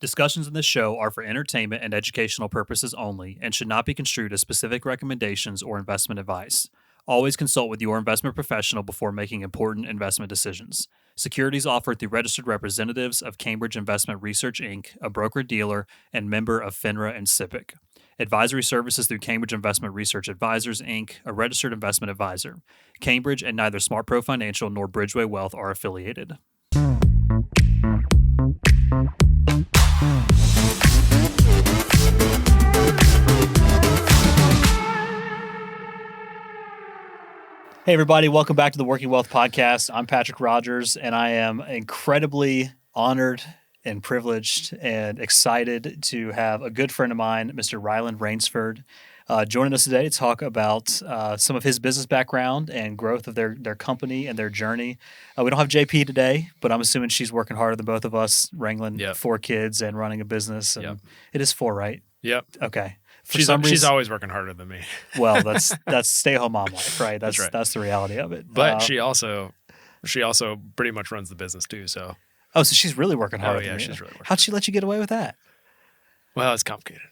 Discussions in this show are for entertainment and educational purposes only and should not be construed as specific recommendations or investment advice. Always consult with your investment professional before making important investment decisions. Securities offered through registered representatives of Cambridge Investment Research, Inc., a broker-dealer and member of FINRA and SIPC. Advisory services through Cambridge Investment Research Advisors, Inc., a registered investment advisor. Cambridge and neither SmartPro Financial nor Bridgeway Wealth are affiliated. Hey, everybody. Welcome back to the Working Wealth Podcast. I'm Patrick Rogers, and I am incredibly honored and privileged and excited to have a good friend of mine, Mr. Ryland Rainsford, joining us today to talk about some of his business background and growth of their company and their journey. We don't have JP today, but I'm assuming she's working harder than both of us, wrangling 4 kids and running a business. And It is 4, right? Yep. Okay. She's always working harder than me. Well, that's stay-at-home mom life, right? That's right. That's the reality of it. But she also pretty much runs the business too. So so she's really working harder. Oh yeah, than you. she's really working. How'd she let you get away with that? Well, it's complicated.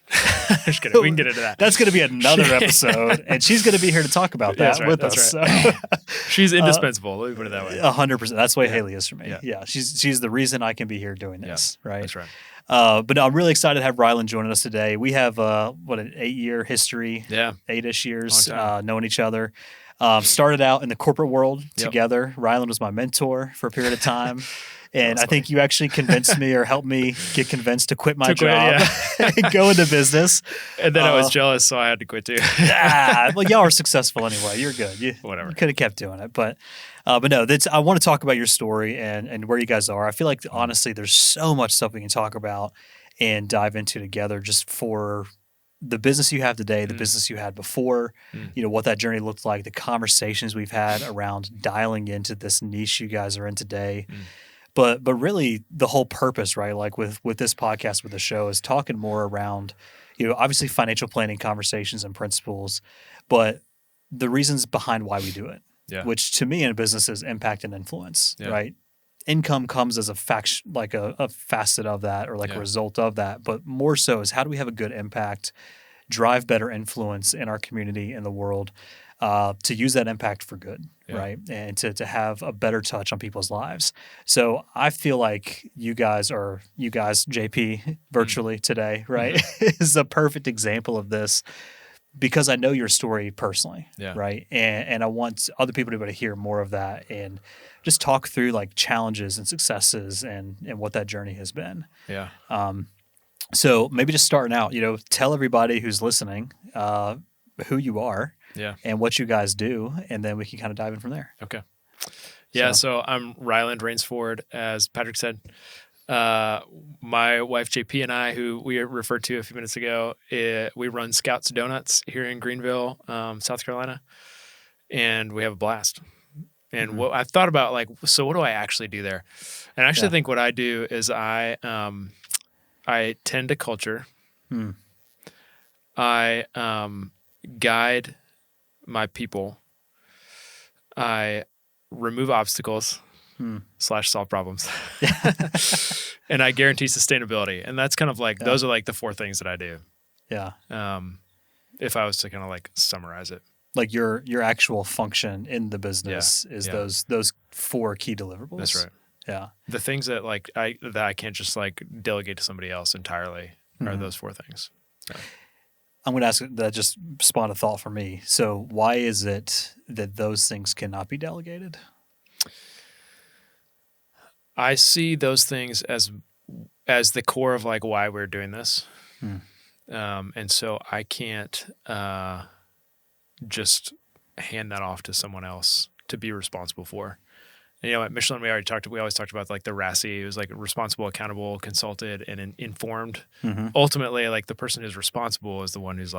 Just kidding. We can get into that. That's going to be another episode, and she's going to be here to talk about that with us. Right. So. She's indispensable. Let me put it that way. 100%. That's the way Haley is for me. Yeah. She's the reason I can be here doing this. Right. That's right. But no, I'm really excited to have Ryland joining us today. We have an 8-year history. Yeah. 8-ish years knowing each other. Started out in the corporate world together. Ryland was my mentor for a period of time. And I think you actually convinced me or helped me get convinced to quit my job and go into business. And then I was jealous, so I had to quit too. Well, y'all are successful anyway. You're good. Whatever. You could have kept doing it. But no, I want to talk about your story and where you guys are. I feel like, honestly, there's so much stuff we can talk about and dive into together just for the business you have today, the business you had before, what that journey looked like, the conversations we've had around dialing into this niche you guys are in today. But really the whole purpose, right? Like with this podcast, with the show, is talking more around, obviously financial planning conversations and principles, but the reasons behind why we do it, which to me in a business is impact and influence, right? Income comes as a facet of that or a result of that, but more so is how do we have a good impact, drive better influence in our community, in the world, to use that impact for good, right? And to have a better touch on people's lives. So I feel like you guys, JP, virtually today, right, is a perfect example of this because I know your story personally, right? And I want other people to be able to hear more of that and just talk through challenges and successes and what that journey has been. Yeah. So maybe just starting out, tell everybody who's listening who you are. And what you guys do, and then we can kind of dive in from there. Okay. Yeah, so I'm Ryland Rainsford, as Patrick said. My wife, JP, and I, who we referred to a few minutes ago, we run Scouts Donuts here in Greenville, South Carolina, and we have a blast. And what I've thought about, so what do I actually do there? And I actually think what I do is I tend to culture. I guide my people. I remove obstacles / solve problems. And I guarantee sustainability. And that's kind of those are the 4 things that I do. Yeah. If I was to kind of summarize it. Your actual function in the business is those 4 key deliverables. That's right. Yeah. The things that I can't just delegate to somebody else entirely are those 4 things. Yeah. I'm going to ask that just spawned a thought for me. So why is it that those things cannot be delegated? I see those things as the core of why we're doing this. And so I can't just hand that off to someone else to be responsible for. And, at Michelin, we always talked about the RASI. It was responsible, accountable, consulted, and informed. Ultimately, the person who's responsible is the one who's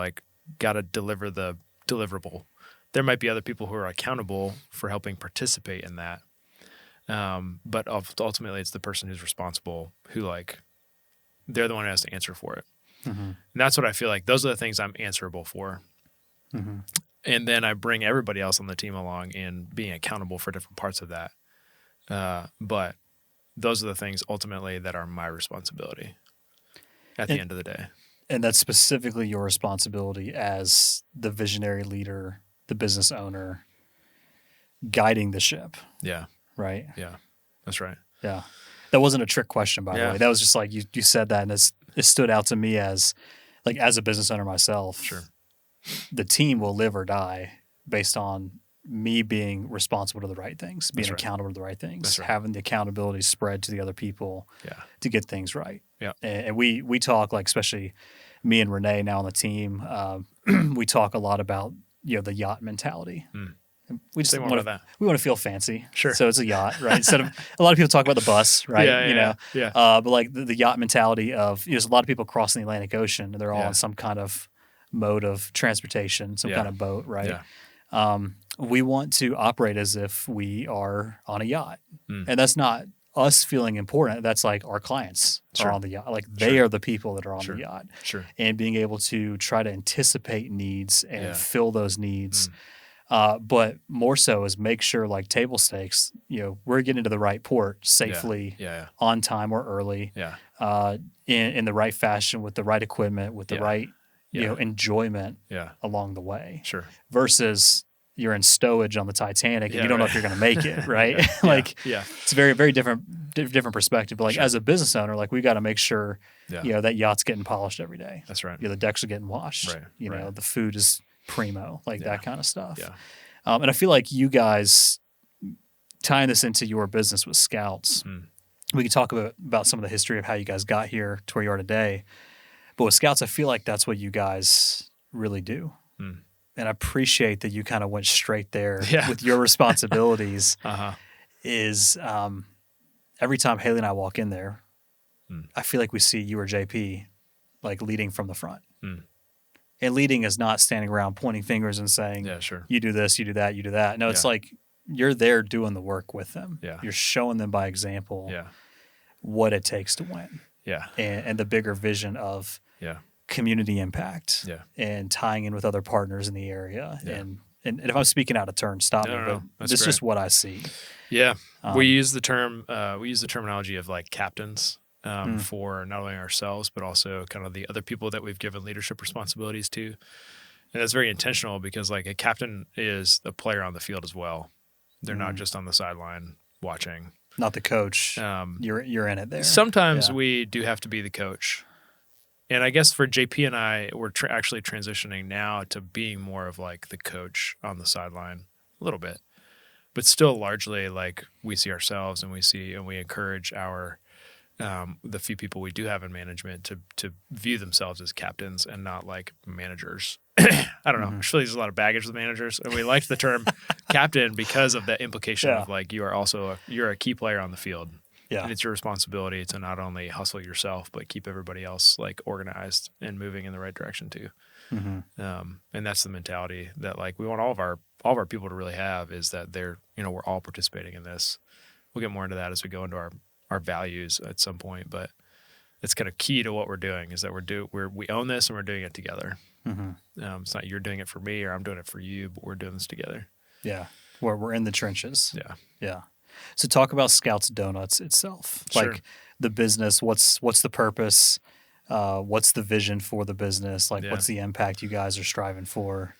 got to deliver the deliverable. There might be other people who are accountable for helping participate in that. But ultimately, it's the person who's responsible who they're the one who has to answer for it. And that's what I feel like. Those are the things I'm answerable for. And then I bring everybody else on the team along in being accountable for different parts of that. But those are the things ultimately that are my responsibility. at the end of the day. And that's specifically your responsibility as the visionary leader, the business owner, guiding the ship. Yeah. Right? Yeah. That's right. Yeah. That wasn't a trick question, by the way. That was just like you said that, and it stood out to me as a business owner myself. Sure. The team will live or die based on me being responsible to the right things, being accountable to the right things, having the accountability spread to the other people to get things right. Yeah. And we talk, like, especially me and Renee now on the team, we talk a lot about, the yacht mentality. We just want to feel fancy. Sure. So it's a yacht, right? Instead of a lot of people talk about the bus, right? Yeah. But like the yacht mentality of, there's a lot of people crossing the Atlantic Ocean, and they're all on some kind of mode of transportation, some kind of boat, right? Yeah. We want to operate as if we are on a yacht, and that's not us feeling important. That's like our clients are on the yacht. Like they are the people that are on the yacht. Sure. And being able to try to anticipate needs and fill those needs. But more so is make sure, like, table stakes, we're getting to the right port safely, on time or early, in the right fashion, with the right equipment, with the right, enjoyment along the way. Sure. Versus you're in stowage on the Titanic and you don't know if you're going to make it, right? It's a very, very different perspective. But as a business owner, like, we got to make sure, that yacht's getting polished every day. That's right. The decks are getting washed. Right. The food is primo, that kind of stuff. Yeah. And I feel like you guys, tying this into your business with Scouts, we can talk about some of the history of how you guys got here to where you are today. But with Scouts, I feel like that's what you guys really do. And I appreciate that you kind of went straight there with your responsibilities. Is every time Haley and I walk in there, I feel like we see you or JP, like, leading from the front. And leading is not standing around pointing fingers and saying, you do this, you do that, you do that. No, it's like you're there doing the work with them. You're showing them by example what it takes to win. And the bigger vision of community impact and tying in with other partners in the area. And if I'm speaking out of turn, stop me. But it's just what I see. Yeah. We use the terminology of, like, captains. For not only ourselves, but also kind of the other people that we've given leadership responsibilities to. And that's very intentional because, like, a captain is a player on the field as well. They're not just on the sideline watching. Not the coach. You're in it there. Sometimes we do have to be the coach. And I guess for JP and I, we're actually transitioning now to being more of, like, the coach on the sideline a little bit. But still largely, like, we see ourselves and we encourage our the few people we do have in management to view themselves as captains and not like managers. I don't know. I'm sure there's a lot of baggage with managers, and we liked the term captain because of the implication of, like, you're a key player on the field. And it's your responsibility to not only hustle yourself, but keep everybody else, like, organized and moving in the right direction too. And that's the mentality that, like, we want all of our people to really have, is that they're, we're all participating in this. We'll get more into that as we go into our values at some point, but it's kind of key to what we're doing, is that we own this and we're doing it together. It's not you're doing it for me or I'm doing it for you, but we're doing this together. Yeah. We're in the trenches. Yeah. Yeah. So talk about Scouts Donuts itself. Like, the business, what's the purpose? What's the vision for the business? Like, what's the impact you guys are striving for?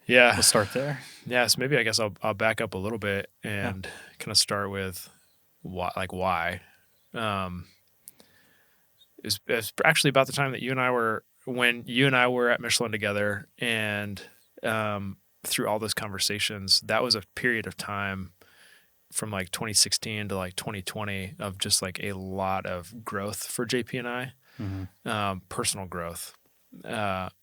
Yeah. Let's start there. Yeah. So maybe I guess I'll back up a little bit and kind of start with why. It's actually about the time that when you and I were at Michelin together, and through all those conversations, that was a period of time from, like, 2016 to, like, 2020 of just, like, a lot of growth for JP and I, personal growth. Not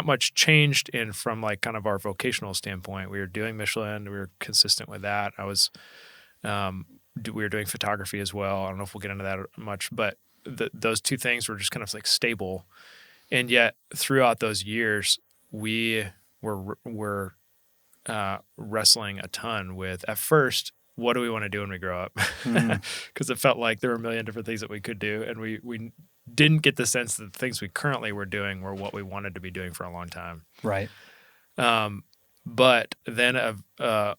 much changed from, like, kind of our vocational standpoint. We were doing Michelin, we were consistent with that. We were doing photography as well. I don't know if we'll get into that much, but those two things were just kind of, like, stable. And yet throughout those years, we were wrestling a ton with, at first, what do we want to do when we grow up? Because it felt like there were a million different things that we could do. And we didn't get the sense that the things we currently were doing were what we wanted to be doing for a long time. Right. But then a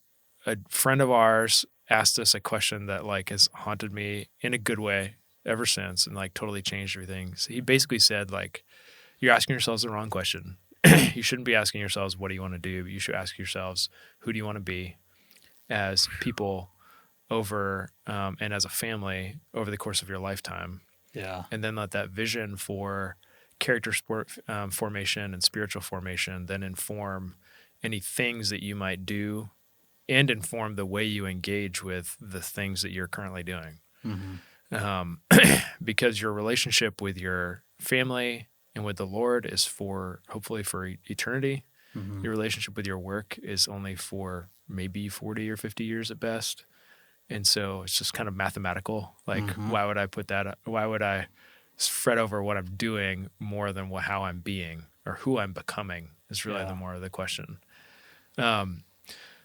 friend of ours asked us a question that, like, has haunted me in a good way ever since, and like totally changed everything. So he basically said, like, you're asking yourselves the wrong question. You shouldn't be asking yourselves, what do you want to do? But you should ask yourselves, who do you want to be as people over, and as a family over the course of your lifetime? Yeah. And then let that vision for character formation and spiritual formation then inform any things that you might do and inform the way you engage with the things that you're currently doing. Because your relationship with your family and with the Lord is for, hopefully for eternity. Your relationship with your work is only for maybe 40 or 50 years at best. And so it's just kind of mathematical. Like, why would I put that, why would I fret over what I'm doing more than how I'm being or who I'm becoming is really the more of the question.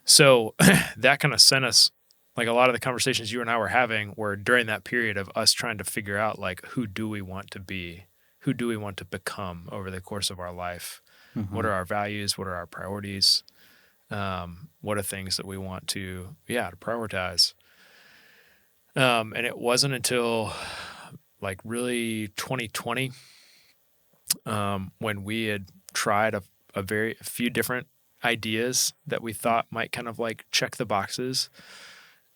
So that kind of sent us, like, a lot of the conversations you and I were having were during that period of us trying to figure out, like, who do we want to be? Who do we want to become over the course of our life? What are our values? What are our priorities? What are things that we want to prioritize? And it wasn't until like really 2020 when we had tried a few different ideas that we thought might kind of like check the boxes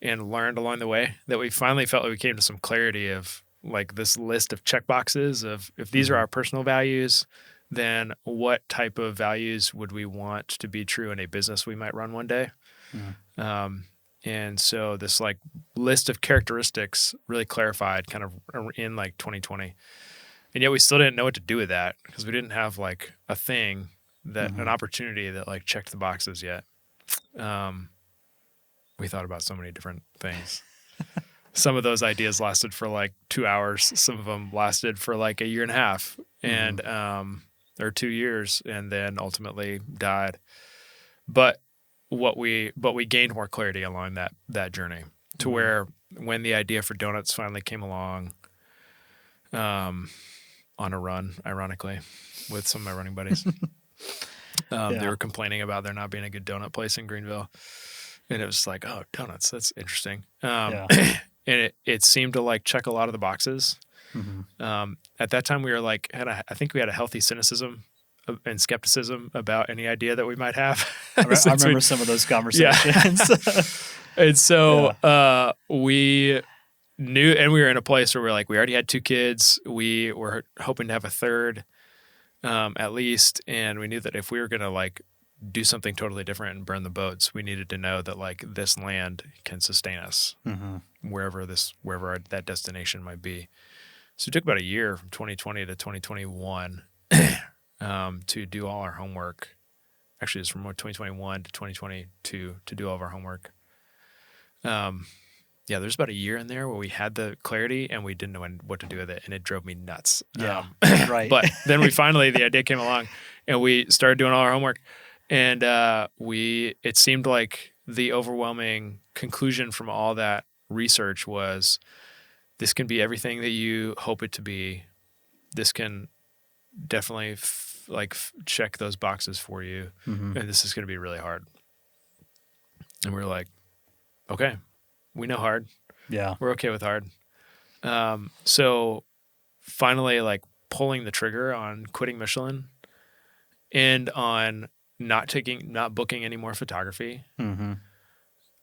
and learned along the way, that we finally felt like we came to some clarity of like this list of check boxes of, if these are our personal values, then what type of values would we want to be true in a business we might run one day? And so this like list of characteristics really clarified kind of in like 2020. And yet we still didn't know what to do with that because we didn't have like a thing that an opportunity that like checked the boxes yet. We thought about so many different things. Some of those ideas lasted for like 2 hours. Some of them lasted for like a year and a half and, or 2 years, and then ultimately died. But we gained more clarity along that journey to where when the idea for donuts finally came along, on a run, ironically, with some of my running buddies, they were complaining about there not being a good donut place in Greenville. And it was like, oh, donuts, that's interesting. And it seemed to like check a lot of the boxes. At that time we were like, I think we had a healthy cynicism and skepticism about any idea that we might have. I remember some of those conversations. And so we knew, and we were in a place where we're like, we already had 2 kids. We were hoping to have a third, at least. And we knew that if we were going to like do something totally different and burn the boats, we needed to know that like this land can sustain us wherever that destination might be. So it took about a year from 2020 to 2021 to do all our homework. Actually, it's from 2021 to 2022 to do all of our homework. There's about a year in there where we had the clarity and we didn't know what to do with it, and it drove me nuts. Right. But then the idea came along, and we started doing all our homework, and it seemed like the overwhelming conclusion from all that research was, this can be everything that you hope it to be. This can definitely check those boxes for you, and this is going to be really hard. And we're like, okay, we know hard. Yeah, we're okay with hard. So finally, like pulling the trigger on quitting Michelin and on not booking any more photography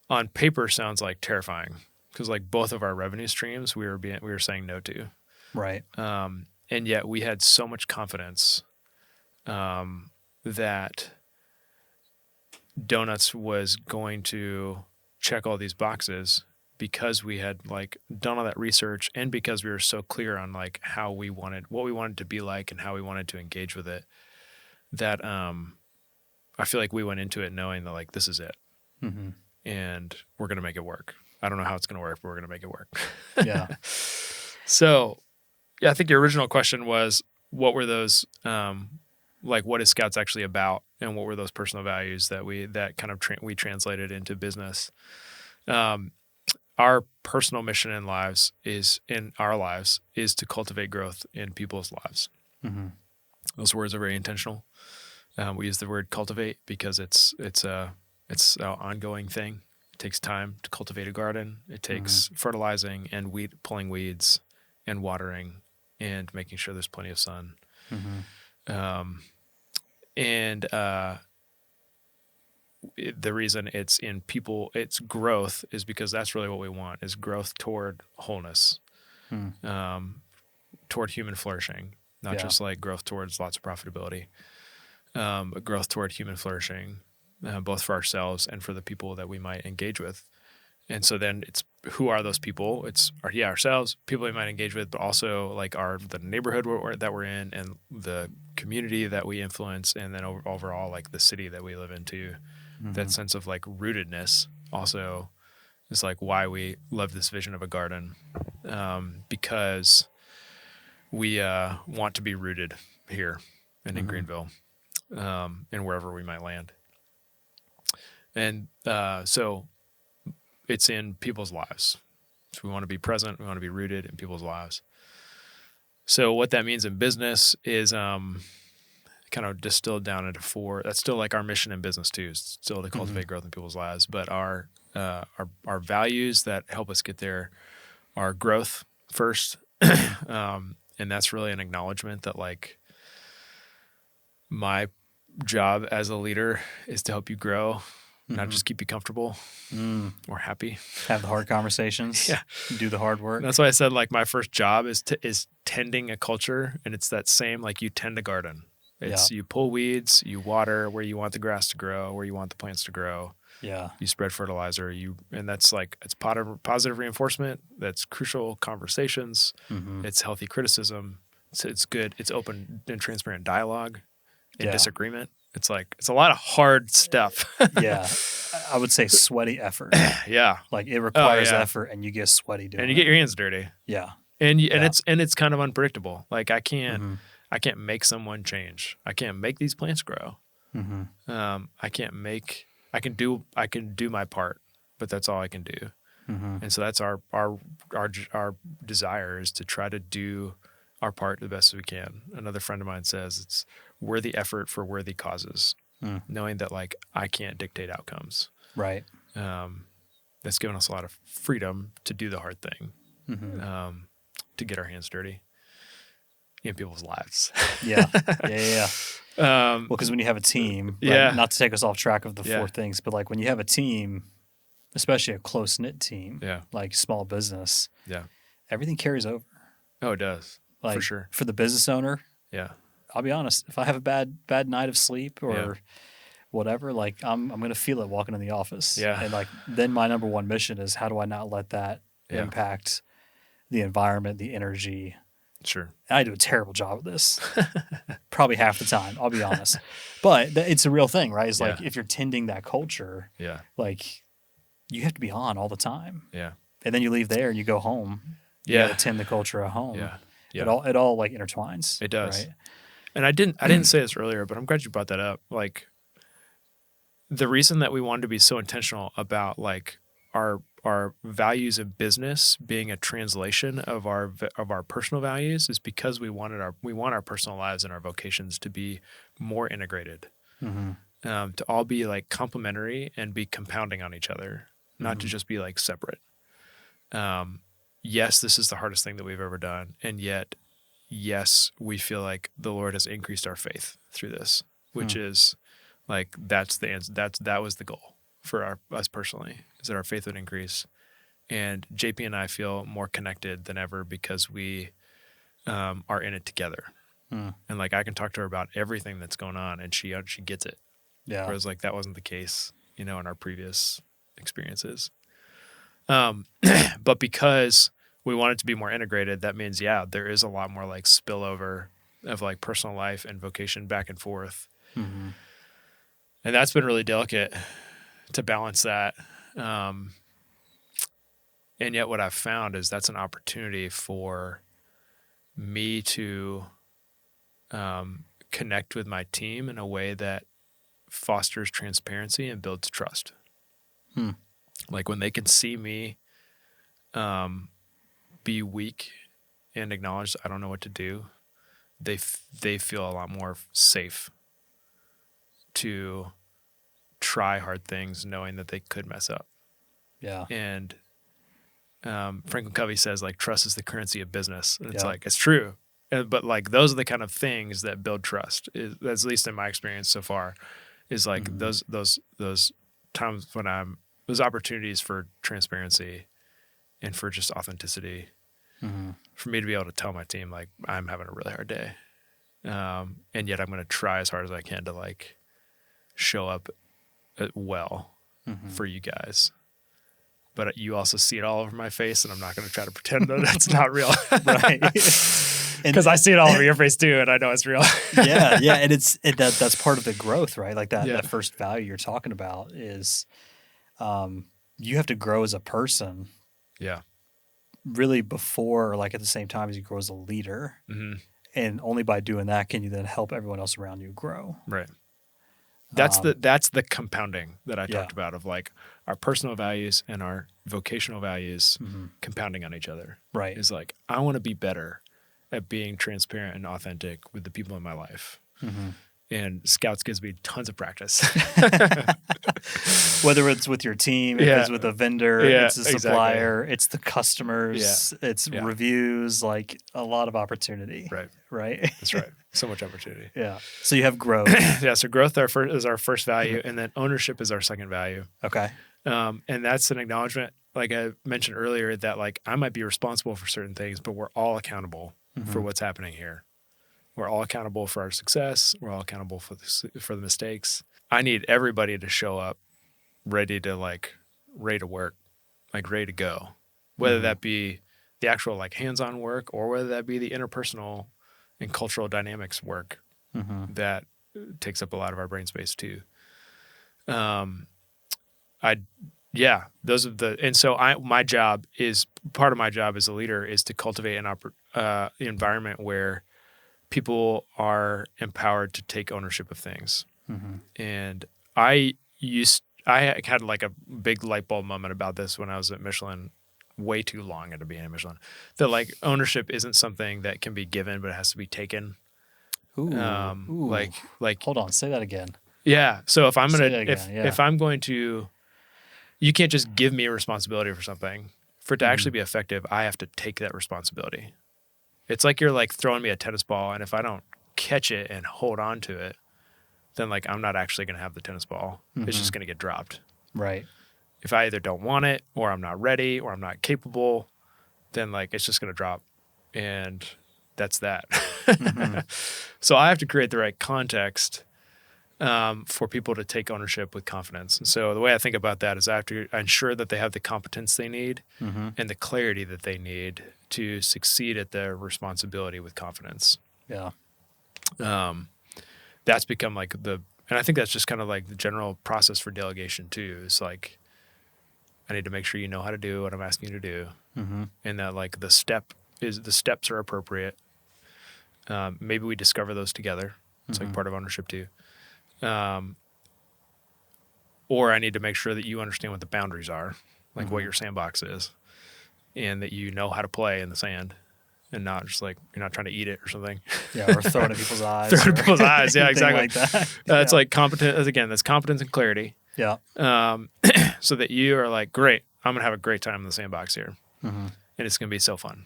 on paper sounds like terrifying, because like both of our revenue streams we were saying no to. Right. And yet we had so much confidence that donuts was going to check all these boxes because we had like done all that research, and because we were so clear on like what we wanted to be like and how we wanted to engage with it, that I feel like we went into it knowing that like this is it, and we're gonna make it work. I don't know how it's gonna work, but we're gonna make it work. Yeah. So I think your original question was, what were those like what is Scouts actually about, and what were those personal values that we translated into business? Our personal mission in our lives is to cultivate growth in people's lives. Those words are very intentional. We use the word cultivate because it's an ongoing thing. It takes time to cultivate a garden. It takes fertilizing and pulling weeds and watering and making sure there's plenty of sun. And the reason it's in people, it's growth, is because that's really what we want, is growth toward wholeness, toward human flourishing, not just like growth towards lots of profitability, but growth toward human flourishing, both for ourselves and for the people that we might engage with. And so then it's, who are those people? It's ourselves, people we might engage with, but also like the neighborhood that we're in, and the community that we influence, and then overall like the city that we live into. That sense of like rootedness also is like why we love this vision of a garden, because we want to be rooted here and in Greenville, and wherever we might land. And so it's in people's lives. So we want to be present. We want to be rooted in people's lives. So what that means in business is kind of distilled down into 4. That's still like our mission in business too, is still to cultivate growth in people's lives. But our values that help us get there are growth first. And that's really an acknowledgement that like my job as a leader is to help you grow, not just keep you comfortable or happy. Have the hard conversations. Yeah. Do the hard work. That's why I said like my first job is tending a culture, and it's that same, like you tend a garden. It's you pull weeds, you water where you want the grass to grow, where you want the plants to grow. Yeah. You spread fertilizer, and that's like, it's positive reinforcement. That's crucial conversations. It's healthy criticism. It's good. It's open and transparent dialogue and disagreement. It's like, it's a lot of hard stuff. Yeah. I would say sweaty effort. Yeah. Like it requires effort, and you get sweaty doing it. And you get your hands dirty. Yeah. And it's kind of unpredictable. Like I can't make someone change. I can't make these plants grow. I can do my part, but that's all I can do. And so that's our desire, is to try to do our part the best we can. Another friend of mine says it's worthy effort for worthy causes, knowing that like I can't dictate outcomes. Right. That's given us a lot of freedom to do the hard thing, to get our hands dirty in people's lives. Yeah. Well, because when you have a team, right, not to take us off track of the 4 things, but like when you have a team, especially a close-knit team, like small business, everything carries over. Oh, it does. Like, for sure. For the business owner, I'll be honest, if I have a bad night of sleep or whatever, like I'm going to feel it walking in the office. Yeah. And like, then my number one mission is, how do I not let that impact the environment, the energy? Sure. I do a terrible job of this, probably half the time, I'll be honest. But it's a real thing, right? It's like, if you're tending that culture, like you have to be on all the time. Yeah. And then you leave there and you go home. You got to tend the culture at home. Yeah. It all like intertwines. It does. Right? And I didn't say this earlier, but I'm glad you brought that up. Like the reason that we wanted to be so intentional about like our values in business being a translation of our personal values is because we want our personal lives and our vocations to be more integrated, to all be like complementary and be compounding on each other, not to just be like separate. Yes, this is the hardest thing that we've ever done, and yet, yes, we feel like the Lord has increased our faith through this, which is like that's the answer. That was the goal for us personally, is that our faith would increase. And JP and I feel more connected than ever because we are in it together. And like I can talk to her about everything that's going on, and she gets it. Yeah. Whereas like that wasn't the case, in our previous experiences. But because we want it to be more integrated, that means there is a lot more like spillover of like personal life and vocation back and forth. And that's been really delicate to balance that. And yet what I've found is that's an opportunity for me to connect with my team in a way that fosters transparency and builds trust. Like when they can see me be weak and acknowledge I don't know what to do, they feel a lot more safe to try hard things knowing that they could mess up. Yeah. And Franklin Covey says like trust is the currency of business. And it's Yeah. like, it's true. But like those are the kind of things that build trust, at least in my experience so far, is like those times when those opportunities for transparency and for just authenticity, for me to be able to tell my team, like, I'm having a really hard day. And yet I'm going to try as hard as I can to like show up well for you guys. But you also see it all over my face, and I'm not going to try to pretend that that's not real. Right. Because I see it all over your face too, and I know it's real. Yeah. And that's part of the growth, right? Like that first value you're talking about is you have to grow as a person. Yeah. Really before, or like at the same time as you grow as a leader. And only by doing that can you then help everyone else around you grow. Right. That's the compounding that I talked about, of like our personal values and our vocational values compounding on each other. Right. Is like, I want to be better at being transparent and authentic with the people in my life. And Scouts gives me tons of practice. Whether it's with your team, if it's with a vendor, it's a supplier, it's the customers, it's reviews, like a lot of opportunity. Right. That's right. So much opportunity. Yeah. So you have growth. So growth is our first value, and then ownership is our second value. Okay. And that's an acknowledgement, like I mentioned earlier, that like I might be responsible for certain things, but we're all accountable for what's happening here. We're all accountable for our success. We're all accountable for the mistakes. I need everybody to show up ready to work, like ready to go, whether that be the actual like hands-on work, or whether that be the interpersonal and cultural dynamics work that takes up a lot of our brain space too. Those are and so part of my job as a leader is to cultivate an environment where people are empowered to take ownership of things. And I had like a big light bulb moment about this when I was at Michelin, way too long at being at Michelin, that like ownership isn't something that can be given, but it has to be taken. Ooh. Like hold on, say that again. Yeah. So if I'm going to, you can't just give me a responsibility for something. For it to actually be effective, I have to take that responsibility. It's like you're like throwing me a tennis ball, and if I don't catch it and hold on to it, then like I'm not actually going to have the tennis ball. It's just going to get dropped. Right. If I either don't want it, or I'm not ready, or I'm not capable, then like it's just going to drop. And that's that. So I have to create the right context for people to take ownership with confidence. And so the way I think about that is I have to ensure that they have the competence they need and the clarity that they need to succeed at their responsibility with confidence. Yeah. That's become like and I think that's just kind of like the general process for delegation too. It's like, I need to make sure you know how to do what I'm asking you to do. And that like the steps are appropriate. Maybe we discover those together. It's like part of ownership too. Or I need to make sure that you understand what the boundaries are, like what your sandbox is, and that you know how to play in the sand, and not just like you're not trying to eat it or something. Yeah, or throw it at people's eyes. Throw it at people's eyes. Yeah, exactly. Like that. That's like competence. Again, that's competence and clarity. Yeah. So that you are like, great, I'm gonna have a great time in the sandbox here, and it's gonna be so fun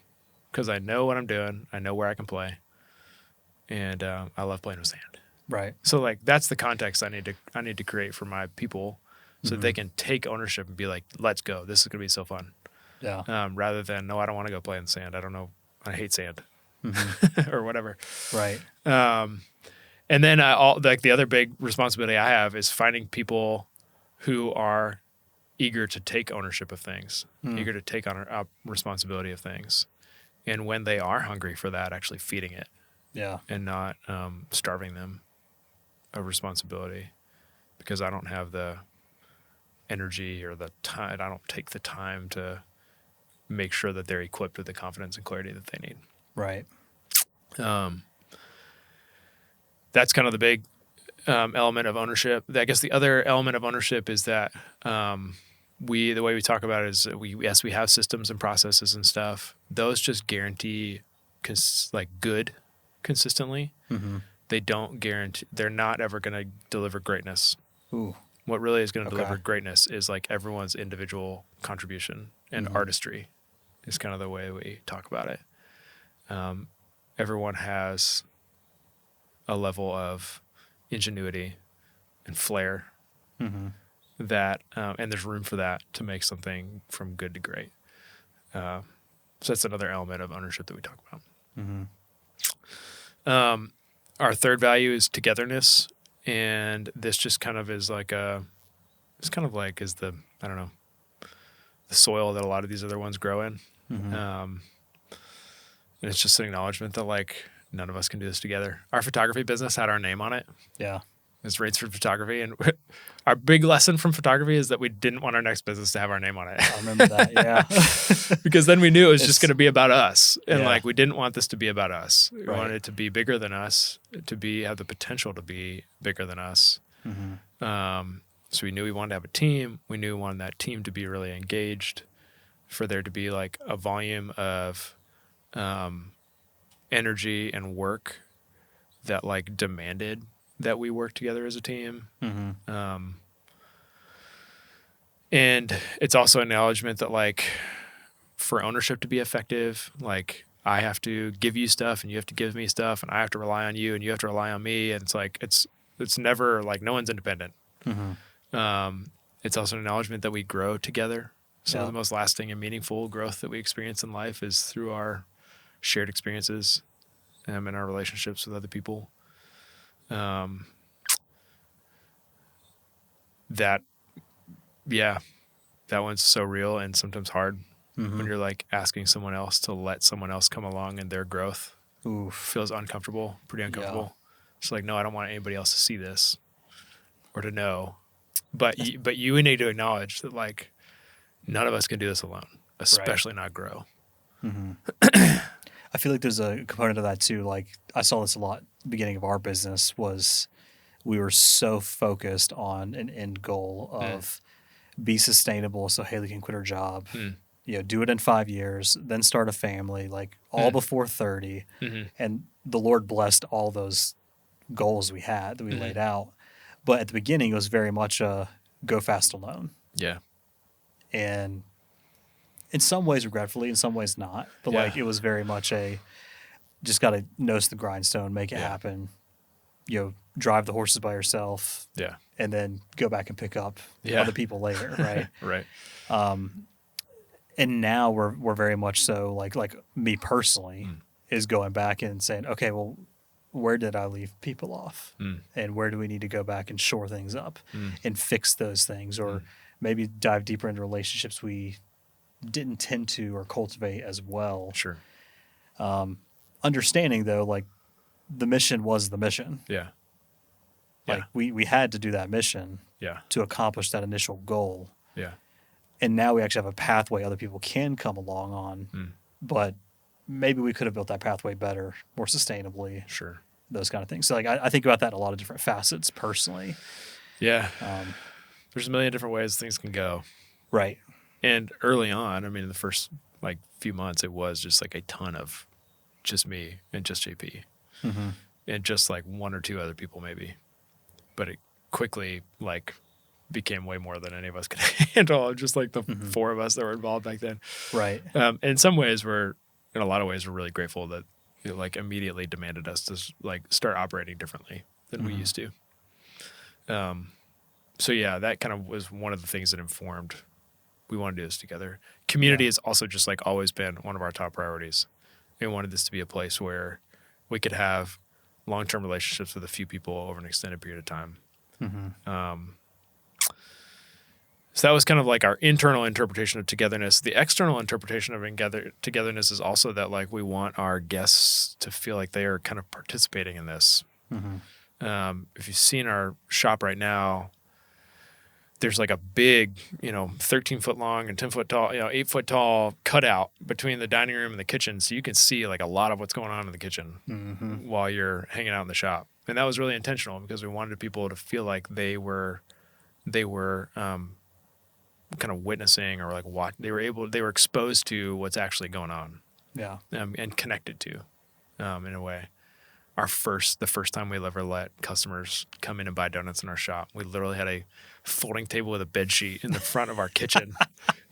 because I know what I'm doing. I know where I can play, and I love playing with sand. Right. So like that's the context I need to create for my people, so that they can take ownership and be like, let's go. This is gonna be so fun. Yeah. Rather than, no, I don't want to go play in the sand. I don't know. I hate sand, or whatever. Right. And then the other big responsibility I have is finding people who are eager to take ownership of things, eager to take on responsibility of things, and when they are hungry for that, actually feeding it. Yeah. And not starving them of responsibility, because I don't have the energy or the time. I don't take the time to make sure that they're equipped with the confidence and clarity that they need. Right. That's kind of the big element of ownership. I guess the other element of ownership is that the way we talk about it is we have systems and processes and stuff. Those just guarantee good consistently. They don't guarantee. They're not ever going to deliver greatness. Ooh. What really is going to deliver greatness is like everyone's individual contribution and artistry is kind of the way we talk about it. Everyone has a level of ingenuity and flair that, and there's room for that to make something from good to great. So that's another element of ownership that we talk about. Our third value is togetherness. And this just kind of is like it's kind of like is the, I don't know, the soil that a lot of these other ones grow in. And it's just an acknowledgement that like none of us can do this together. Our photography business had our name on it. Yeah. It's Rainsford Photography. And our big lesson from photography is that we didn't want our next business to have our name on it. I remember that. Yeah. Because then we knew it was just going to be about us. And Yeah. like, we didn't want this to be about us. We Right. wanted it to be bigger than us, have the potential to be bigger than us. So we knew we wanted to have a team. We knew we wanted that team to be really engaged, for there to be like a volume of energy and work that like demanded that we work together as a team. And it's also an acknowledgement that like for ownership to be effective, like I have to give you stuff and you have to give me stuff, and I have to rely on you and you have to rely on me. And it's like, it's never like, no one's independent. It's also an acknowledgement that we grow together. Some of the most lasting and meaningful growth that we experience in life is through our shared experiences and our relationships with other people. That one's so real and sometimes hard when you're like asking someone else to let someone else come along in their growth. Feels uncomfortable, pretty uncomfortable. It's like, no, I don't want anybody else to see this or to know. But you need to acknowledge that like none of us can do this alone, especially not grow. I feel like there's a component of that too. Like I saw this a lot. The beginning of our business was we were so focused on an end goal of be sustainable so Haley can quit her job, do it in 5 years, then start a family, like all before 30. And the Lord blessed all those goals we had that we laid out. But at the beginning, it was very much a go fast alone. Yeah. And in some ways, regretfully, in some ways not. But like it was very much just got to nose the grindstone, make it happen, drive the horses by yourself. Yeah. And then go back and pick up other people later, right? Right. And now we're very much so like me personally is going back and saying, okay, well, where did I leave people off? And where do we need to go back and shore things up and fix those things, or maybe dive deeper into relationships we didn't tend to or cultivate as well. Sure. Understanding though, like the mission was the mission. Yeah. Like we had to do that mission to accomplish that initial goal. Yeah. And now we actually have a pathway other people can come along on, but maybe we could have built that pathway better, more sustainably. Sure. Those kind of things. So like I think about that in a lot of different facets personally. Yeah. There's a million different ways things can go. Right. And early on, I mean, in the first like few months, it was just like a ton of just me and just JP and just like one or two other people maybe. But it quickly like became way more than any of us could handle. Just like the four of us that were involved back then. Right. In some ways, in a lot of ways, we're really grateful that it like immediately demanded us to like start operating differently than we used to. So yeah, that kind of was one of the things that informed we want to do this together. Community has also just like always been one of our top priorities. We wanted this to be a place where we could have long-term relationships with a few people over an extended period of time. So that was kind of like our internal interpretation of togetherness. The external interpretation of togetherness is also that like we want our guests to feel like they are kind of participating in this. If you've seen our shop right now, there's like a big, 13-foot long and 10-foot tall, 8-foot tall cutout between the dining room and the kitchen. So you can see like a lot of what's going on in the kitchen while you're hanging out in the shop. And that was really intentional because we wanted people to feel like they were kind of witnessing or like they were exposed to what's actually going on. Yeah. And connected to, in a way. the first time we ever let customers come in and buy donuts in our shop, we literally had a folding table with a bed sheet in the front of our kitchen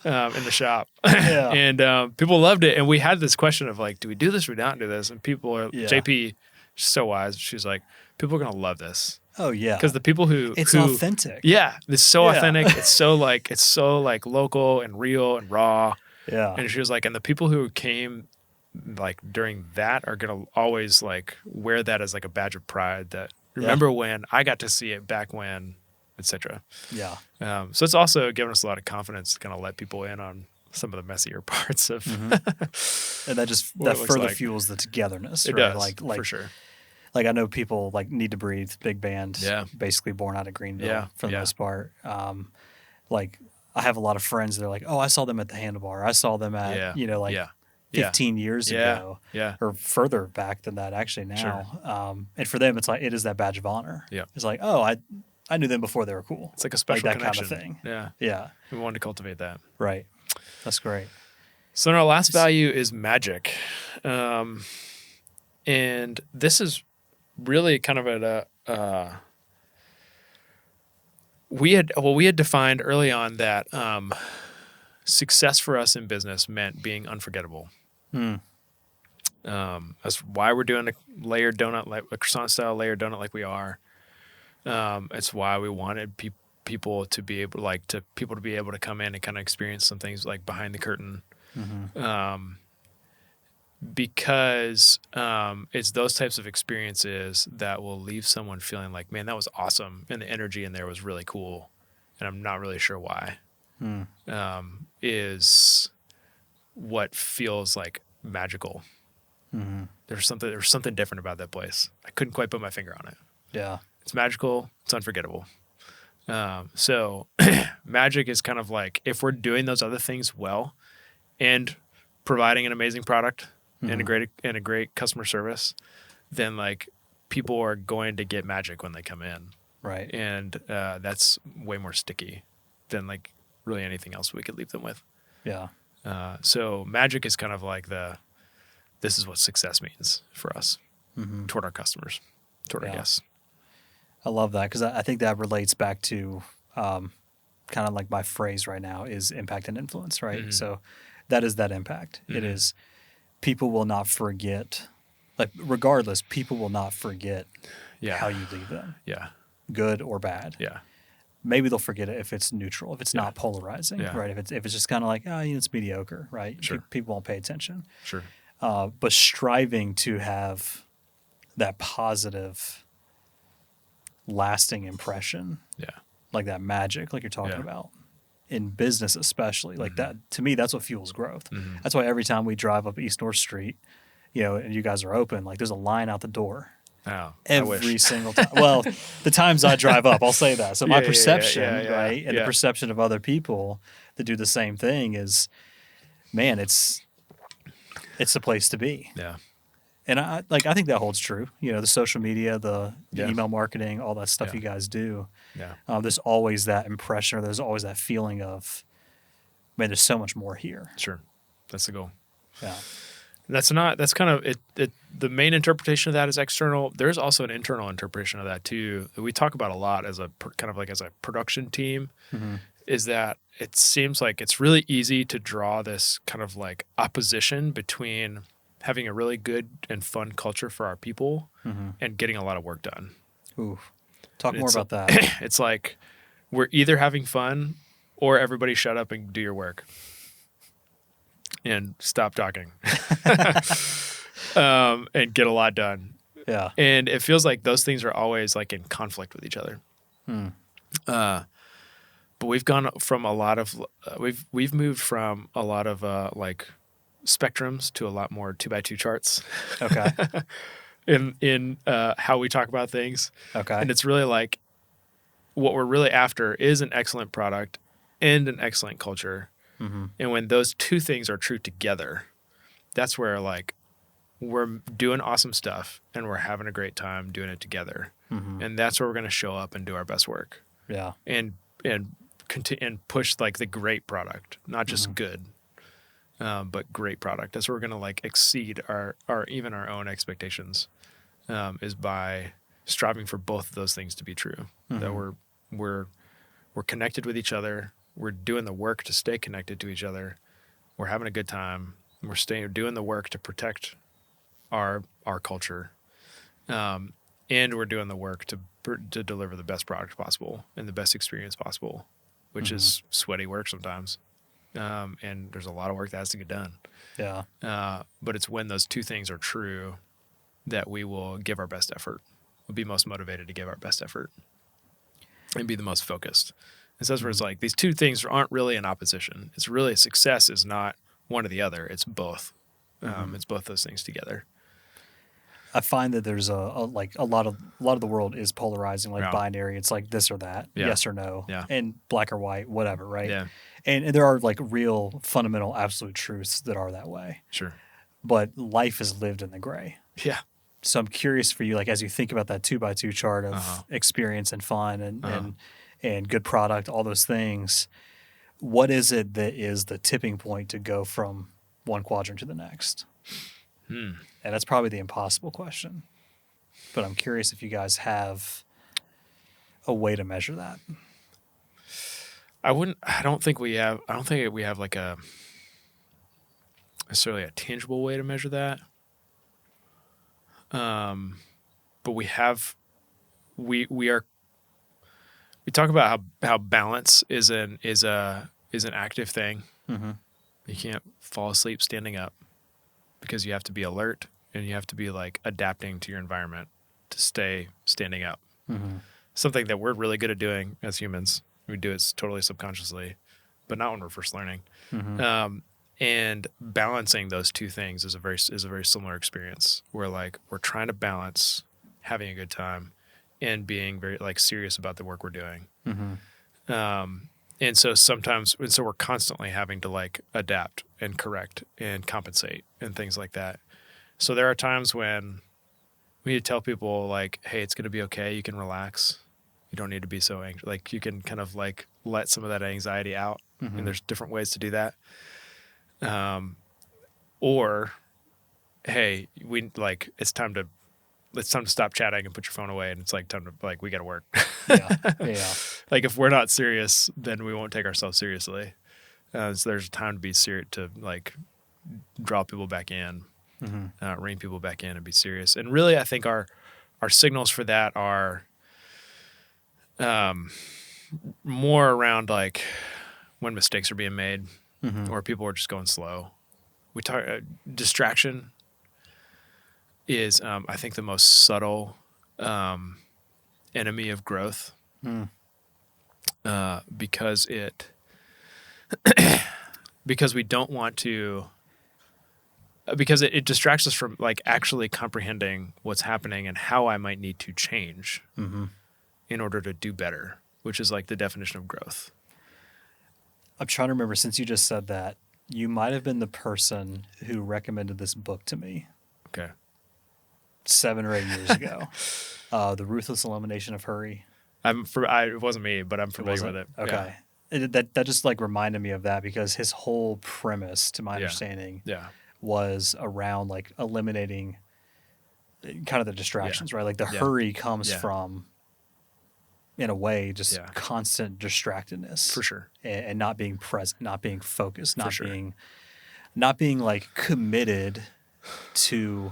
in the shop. Yeah. And people loved it. And we had this question of like, do we do this or not do this? And people are, JP, she's so wise. She's like, people are going to love this. Oh yeah. Because the people it's authentic. Yeah. It's so authentic. It's so like local and real and raw. Yeah. And she was like, and the people who came like during that are going to always like wear that as like a badge of pride that remember when I got to see it back when, etc. Yeah. So it's also given us a lot of confidence to kind of let people in on some of the messier parts of, and that further fuels the togetherness. It right? does, like for sure. Like I know people like Need to Breathe, big band, basically born out of Greenville for the most part. Like I have a lot of friends that are like, oh, I saw them at the Handlebar. I saw them at 15 years ago, or further back than that actually now. Sure. And for them, it's like it is that badge of honor. Yeah, it's like, oh, I knew them before they were cool. It's like a special that connection. kind of thing. Yeah, yeah. We wanted to cultivate that. Right. That's great. So then our last value is magic, and this is really kind of at a. We had defined early on that success for us in business meant being unforgettable. That's why we're doing a layered donut, like a croissant style layered donut, like we are. It's why we wanted people to be able, to be able to come in and kind of experience some things like behind the curtain, because it's those types of experiences that will leave someone feeling like, man, that was awesome, and the energy in there was really cool, and I'm not really sure why. Is what feels like magical. There's something different about that place. I couldn't quite put my finger on it. Yeah. It's magical. It's unforgettable. So magic is kind of like, if we're doing those other things well and providing an amazing product and a great customer service, then like people are going to get magic when they come in. Right. And that's way more sticky than like really anything else we could leave them with. Yeah. So magic is kind of like this is what success means for us toward our customers, toward our guests. I love that because I think that relates back to kind of like my phrase right now is impact and influence, right? So that is that impact. It is people will not forget, like regardless, people will not forget how you leave them. Yeah. Good or bad. Yeah. Maybe they'll forget it if it's neutral, if it's not polarizing, right? If it's just kind of like, it's mediocre, right? Sure. People won't pay attention. Sure. But striving to have that positive, lasting impression, like that magic, like you're talking about, in business especially, like that. To me, that's what fuels growth. That's why every time we drive up East North Street, and you guys are open, like there's a line out the door. Oh, every single time. Well, the times I drive up, I'll say that. So my perception, right, and the perception of other people that do the same thing is, man, it's the place to be. Yeah. And I think that holds true. The social media, the email marketing, all that stuff you guys do. Yeah. There's always that impression, or there's always that feeling of, man, there's so much more here. Sure. That's the goal. Yeah. That's kind of it. The main interpretation of that is external. There's also an internal interpretation of that too, that we talk about a lot as a kind of like as a production team, is that it seems like it's really easy to draw this kind of like opposition between having a really good and fun culture for our people and getting a lot of work done. Ooh, talk more about that. It's like we're either having fun or everybody shut up and do your work. And stop talking and get a lot done. Yeah. And it feels like those things are always like in conflict with each other. But we've gone from a lot of, we've moved from a lot of like spectrums to a lot more 2x2 charts. Okay. in how we talk about things. Okay. And it's really like what we're really after is an excellent product and an excellent culture. And when those two things are true together, that's where like we're doing awesome stuff and we're having a great time doing it together. And that's where we're going to show up and do our best work. Yeah. And push like the great product, not just good, but great product. That's where we're going to like exceed our even our own expectations is by striving for both of those things to be true. That we're connected with each other. We're doing the work to stay connected to each other. We're having a good time. We're doing the work to protect our culture, and we're doing the work to deliver the best product possible and the best experience possible, which is sweaty work sometimes. And there's a lot of work that has to get done. Yeah. But it's when those two things are true that we will give our best effort. We'll be most motivated to give our best effort and be the most focused. And so that's where it's like these two things aren't really in opposition. It's really success is not one or the other. It's both. It's both those things together. I find that there's a lot of the world is polarizing, like binary. It's like this or that, yes or no, and black or white, whatever, right? Yeah. And there are like real fundamental absolute truths that are that way. Sure. But life is lived in the gray. Yeah. So I'm curious for you, like as you think about that 2x2 chart of experience and fun and good product, all those things, what is it that is the tipping point to go from one quadrant to the next? And that's probably the impossible question. But I'm curious if you guys have a way to measure that. I don't think we have like a necessarily a tangible way to measure that. But we talk about how balance is an active thing. You can't fall asleep standing up because you have to be alert and you have to be like adapting to your environment to stay standing up. Something that we're really good at doing as humans. We do it totally subconsciously, but not when we're first learning. And balancing those two things is a very similar experience where like we're trying to balance having a good time and being very like serious about the work we're doing. And so we're constantly having to like adapt and correct and compensate and things like that. So there are times when we need to tell people like, hey, it's going to be okay. You can relax. You don't need to be so anxious. Like you can kind of like let some of that anxiety out. And there's different ways to do that. Or, hey, it's time to stop chatting and put your phone away. And it's like time to like, we got to work. Yeah. Like if we're not serious, then we won't take ourselves seriously. So there's a time to be serious, to like draw people back in, rein people back in and be serious. And really, I think our signals for that are more around like when mistakes are being made or people are just going slow. We talk distraction is I think the most subtle enemy of growth because we don't want to because it distracts us from like actually comprehending what's happening and how I might need to change in order to do better, which is like the definition of growth. I'm trying to remember, since you just said that, you might have been the person who recommended this book to me. Okay. 7 or 8 years ago. The Ruthless Elimination of Hurry. It wasn't me, but I'm familiar with it. Okay. Yeah. That just like reminded me of that because his whole premise, to my understanding, was around like eliminating kind of the distractions, right? Like the hurry comes from, in a way, just constant distractedness. For sure. And not being present, not being focused, not being like committed to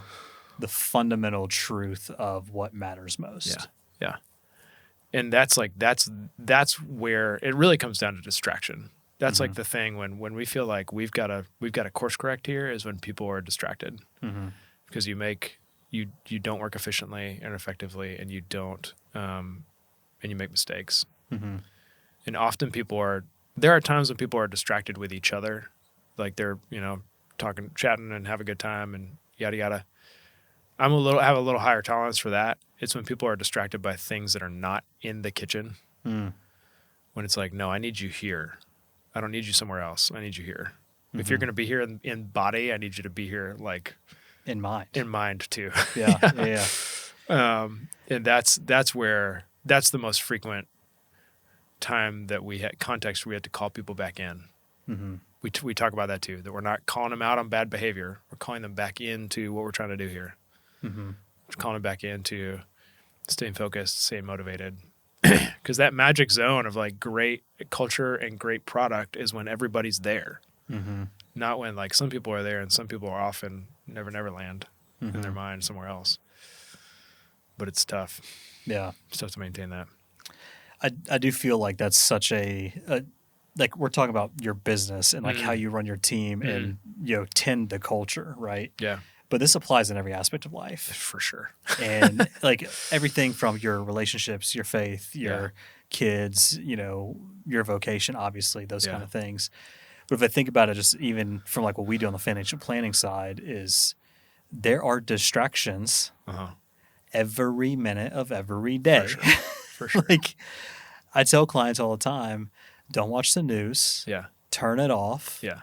the fundamental truth of what matters most. Yeah. And that's where it really comes down to distraction. That's like the thing when we feel like we've got to course correct here is when people are distracted because you don't work efficiently and effectively and you don't and you make mistakes. And often there are times when people are distracted with each other, like they're talking, chatting, and have a good time and yada yada. I have a little higher tolerance for that. It's when people are distracted by things that are not in the kitchen. When it's like, no, I need you here. I don't need you somewhere else. I need you here. If you're going to be here in body, I need you to be here like in mind. In mind too. Yeah. And that's the most frequent time that we had context where we had to call people back in. We talk about that too, that we're not calling them out on bad behavior. We're calling them back into what we're trying to do here. calling it back into staying focused, staying motivated. Because that magic zone of like great culture and great product is when everybody's there, not when like some people are there and some people are off in Never Land in their mind somewhere else. But it's tough. Yeah. It's tough to maintain that. I do feel like that's such like we're talking about your business and like how you run your team and, tend the culture, right? Yeah. But this applies in every aspect of life. For sure. And like everything from your relationships, your faith, your kids, your vocation, obviously, those kind of things. But if I think about it, just even from like what we do on the financial planning side is there are distractions every minute of every day. For sure. Like I tell clients all the time, don't watch the news. Yeah. Turn it off. Yeah.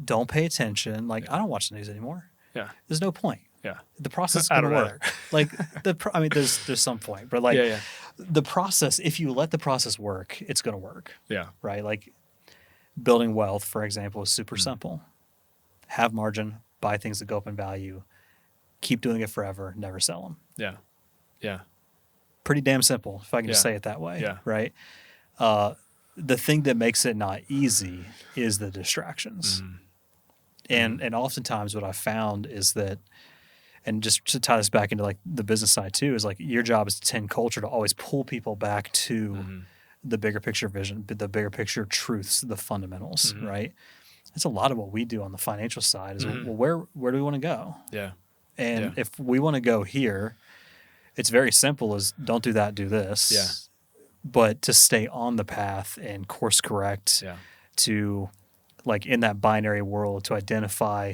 Don't pay attention. Like I don't watch the news anymore. Yeah. There's no point. Yeah. The process is going to work. Like there's some point, but like the process, if you let the process work, it's going to work. Yeah. Right. Like building wealth, for example, is super simple. Have margin, buy things that go up in value, keep doing it forever, never sell them. Yeah. Yeah. Pretty damn simple, if I can just say it that way. Yeah. Right. The thing that makes it not easy is the distractions. And oftentimes what I've found is that, and just to tie this back into like the business side too, is like your job is to tend culture to always pull people back to the bigger picture vision, the bigger picture truths, the fundamentals, right? That's a lot of what we do on the financial side is, well, where do we want to go? Yeah. And if we want to go here, it's very simple as don't do that, do this. Yeah. But to stay on the path and course correct to like in that binary world to identify,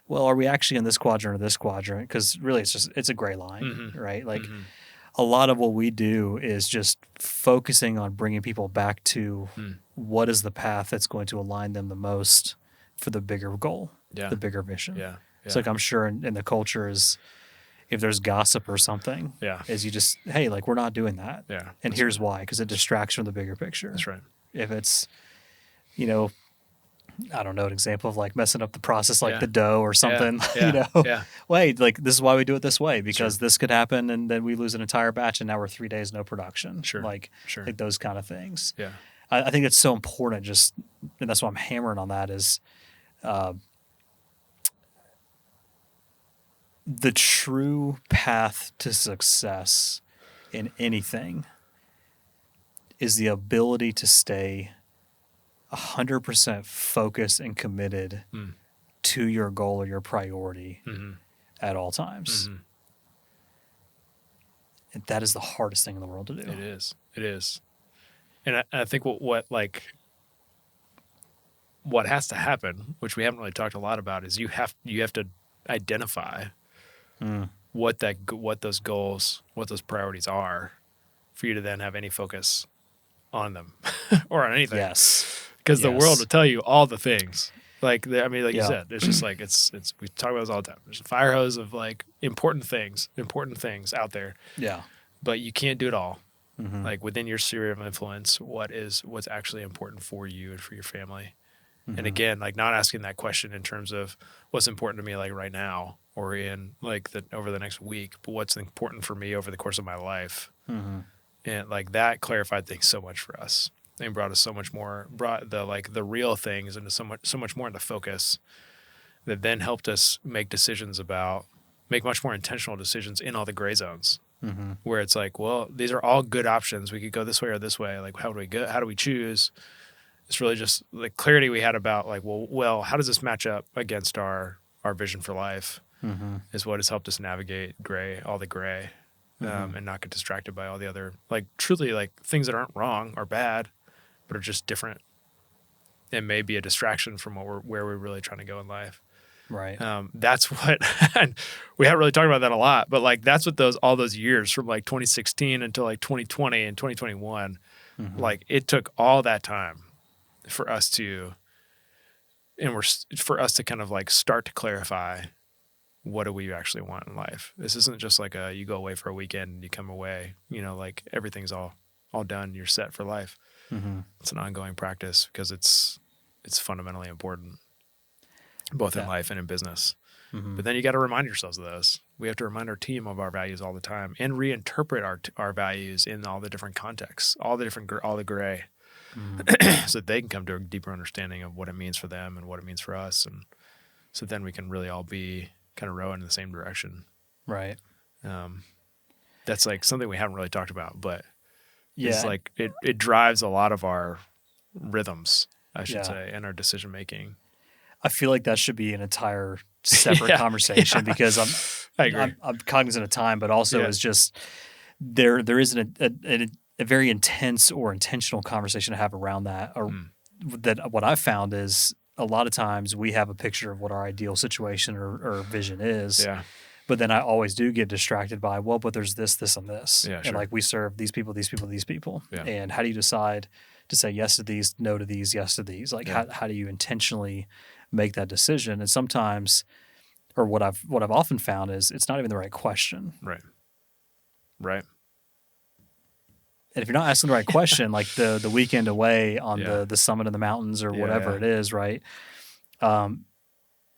well, are we actually in this quadrant or this quadrant? Because really it's a gray line, right? Like a lot of what we do is just focusing on bringing people back to what is the path that's going to align them the most for the bigger goal, the bigger vision. Yeah. It's like I'm sure in the culture is if there's gossip or something, is you just, hey, like we're not doing that. Yeah. And here's why, because it distracts from the bigger picture. That's right. If it's, I don't know, an example of like messing up the process, like the dough or something, wait, like this is why we do it this way, because this could happen and then we lose an entire batch and now we're 3 days, no production. Like those kind of things. Yeah. I think it's so important and that's why I'm hammering on that is, the true path to success in anything is the ability to stay 100% focused and committed to your goal or your priority at all times. And that is the hardest thing in the world to do. It is. And I think what has to happen, which we haven't really talked a lot about, is you have to identify what those goals, what those priorities are, for you to then have any focus on them or on anything. Yes, because the world will tell you all the things. Like you said, it's just like it's. We talk about this all the time. There's a fire hose of like important things out there. Yeah, but you can't do it all. Like within your sphere of influence, what's actually important for you and for your family. And again, like not asking that question in terms of what's important to me, like right now or in like over the next week, but what's important for me over the course of my life. And like that clarified things so much for us and brought us so much more, brought the real things into so much more into focus that then helped us make much more intentional decisions in all the gray zones. Where it's like, well, these are all good options. We could go this way or this way. Like, how do we choose? It's really just the clarity we had about like, well, how does this match up against our vision for life is what has helped us navigate all the gray, and not get distracted by all the other, like truly like things that aren't wrong or bad, but are just different and may be a distraction from where we're really trying to go in life. Right. That's what, and we haven't really talked about that a lot, but like that's what all those years from like 2016 until like 2020 and 2021, like it took all that time for us to kind of like start to clarify what do we actually want in life. This isn't just like you go away for a weekend and you come away, like everything's all done. You're set for life. It's an ongoing practice because it's fundamentally important, both in life and in business. But then you got to remind yourselves of those. We have to remind our team of our values all the time and reinterpret our values in all the different contexts, all the gray, so that they can come to a deeper understanding of what it means for them and what it means for us. And so then we can really all be kind of rowing in the same direction. Right. That's like something we haven't really talked about, but Yeah. it's like it drives a lot of our rhythms, I should Yeah. say, and our decision making. I feel like that should be an entire separate conversation because I agree. I'm cognizant of time, but also it's just there isn't a very intense or intentional conversation to have around that. Or that what I've found is a lot of times we have a picture of what our ideal situation or vision is. Yeah. But then I always do get distracted by, well, but there's this, and this. Yeah, and sure. like we serve these people. Yeah. And how do you decide to say yes to these, no to these, yes to these? Like how do you intentionally make that decision? And sometimes, or what I've often found is it's not even the right question. Right. Right. And if you're not asking the right question, like the weekend away on the summit in the mountains or whatever it is, right?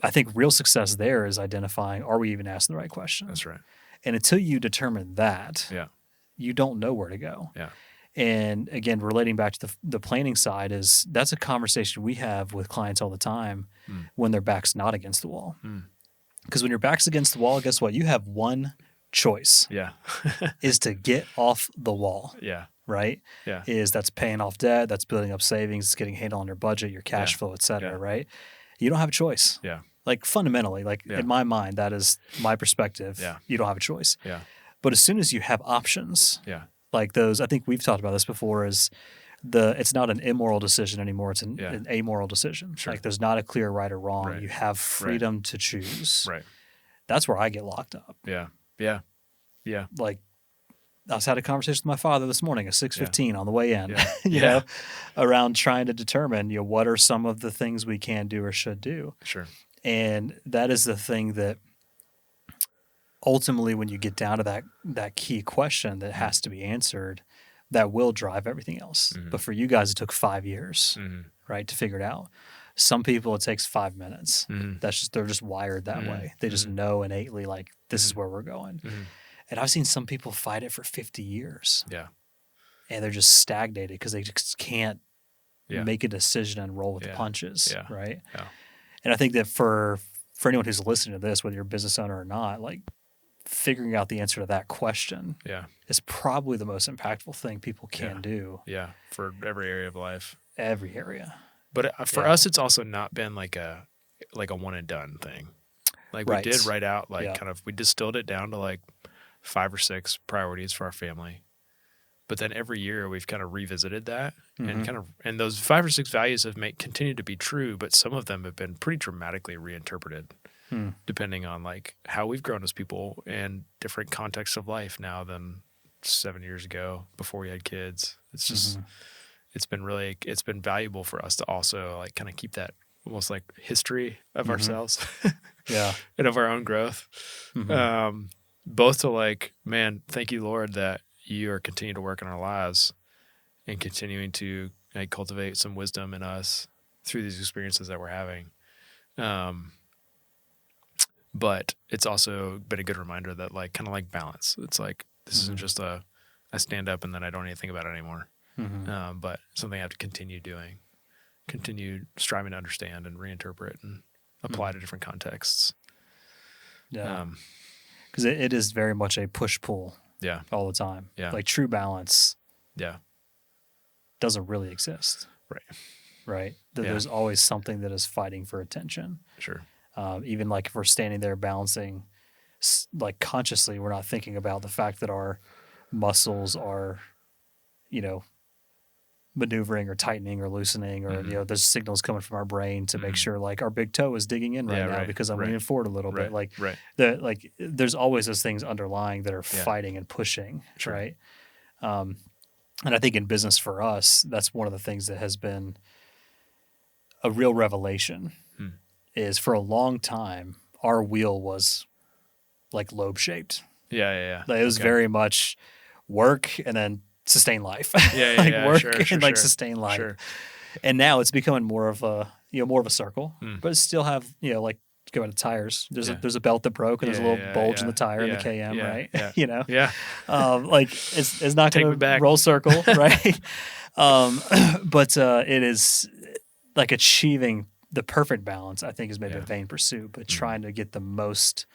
I think real success there is identifying, are we even asking the right question? That's right. And until you determine that, you don't know where to go. Yeah. And again, relating back to the planning side is that's a conversation we have with clients all the time when their back's not against the wall. Because when your back's against the wall, guess what? You have one choice. Yeah. is to get off the wall. Yeah. Right? Yeah. That's paying off debt, that's building up savings, it's getting a handle on your budget, your cash flow, et cetera, right? You don't have a choice. Yeah. Like fundamentally, in my mind, that is my perspective. Yeah. You don't have a choice. Yeah. But as soon as you have options, like those, I think we've talked about this before, is it's not an immoral decision anymore. It's an amoral decision. Sure. Like there's not a clear right or wrong. Right. You have freedom to choose. Right. That's where I get locked up. Yeah. Yeah. Yeah. Like I was had a conversation with my father this morning at 6:15 on the way in, Yeah. know, around trying to determine, what are some of the things we can do or should do. Sure. And that is the thing that ultimately, when you get down to that key question that has to be answered, that will drive everything else. But for you guys, it took 5 years, right, to figure it out. Some people, it takes 5 minutes. They're just wired that way. They just know innately, like, this is where we're going. And I've seen some people fight it for 50 years. Yeah. And they're just stagnated because they just can't make a decision and roll with the punches, right? Yeah. And I think that for anyone who's listening to this, whether you're a business owner or not, like figuring out the answer to that question is probably the most impactful thing people can do. Yeah, for every area of life. Every area. But for us, it's also not been like a one and done thing. Like we did write out we distilled it down to like 5 or 6 priorities for our family. But then every year we've kind of revisited that and those 5 or 6 values have continued to be true, but some of them have been pretty dramatically reinterpreted depending on like how we've grown as people and different contexts of life now than 7 years ago before we had kids. It's just it's been valuable for us to also like kind of keep that almost like history of ourselves and of our own growth. Both to like, man, thank you, Lord, that you are continuing to work in our lives and continuing to like cultivate some wisdom in us through these experiences that we're having. But it's also been a good reminder that like kind of like balance. It's like this isn't just I stand up and then I don't even think about it anymore. But something I have to continue doing, continue striving to understand and reinterpret and apply to different contexts. Yeah. Because it is very much a push-pull all the time. Yeah. Like true balance doesn't really exist. Right? There's always something that is fighting for attention. Sure. Even like if we're standing there balancing, like consciously, we're not thinking about the fact that our muscles are, maneuvering or tightening or loosening or, there's signals coming from our brain to make sure like our big toe is digging in right now because I'm leaning forward a little bit. Like there's always those things underlying that are fighting and pushing. Sure. Right. And I think in business for us, that's one of the things that has been a real revelation is for a long time, our wheel was like lobe shaped. Yeah. Like, it was very much work and then sustain life. Work and sustain life. Sure. And now it's becoming more of a circle, but it still have, like go into tires. Yeah. There's a belt that broke, and there's a little bulge in the tire in the KM, yeah, right? Yeah. You know, Yeah. like it's not Take me going to back. roll circle, right? But it is like achieving the perfect balance. I think is maybe a vain pursuit, but trying to get the most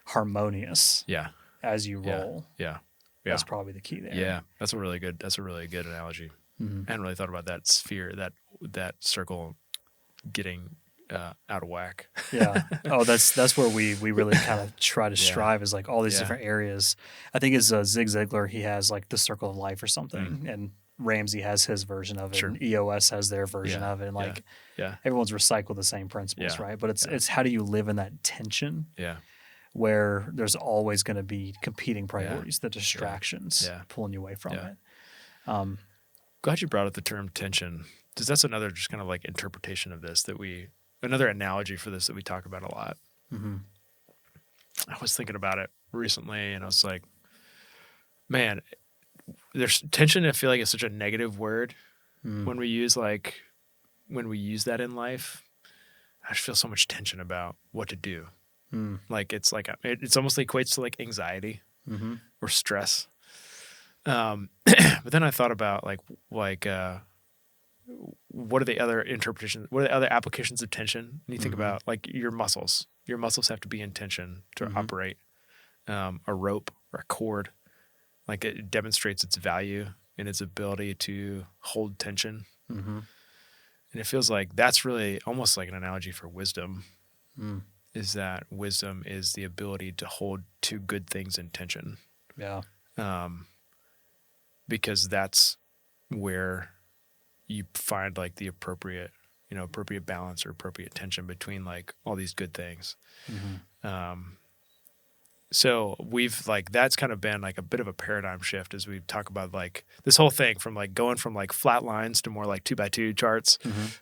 harmonious Yeah. as you roll. Yeah. That's probably the key there. Yeah. That's a really good analogy. I hadn't really thought about that sphere, that circle getting out of whack. Yeah. Oh, that's where we really kind of try to strive, is like all these Yeah. different areas. I think it's Zig Ziglar. He has like the circle of life or something, and Ramsey has his version of it, Sure. and EOS has their version Yeah. of it. And like Yeah. everyone's recycled the same principles, Yeah. right? But it's how do you live in that tension Yeah. where there's always going to be competing priorities, the distractions pulling you away from it. Glad you brought up the term tension, because that's another just kind of like interpretation of this another analogy for this that we talk about a lot. I was thinking about it recently, and I was like, man, there's tension. I feel like it's such a negative word when we use that in life. I just feel so much tension about what to do. Like it's almost equates to like anxiety or stress. But then I thought about like what are the other interpretations? What are the other applications of tension? And you think about like your muscles. Your muscles have to be in tension to operate. A rope or a cord, like it demonstrates its value in its ability to hold tension. And it feels like that's really almost like an analogy for wisdom. Is that wisdom is the ability to hold two good things in tension. Yeah. Because that's where you find like the appropriate balance or appropriate tension between like all these good things. So we've like, that's kind of been like a bit of a paradigm shift as we talk about like this whole thing from like going from like flat lines to more like 2x2 charts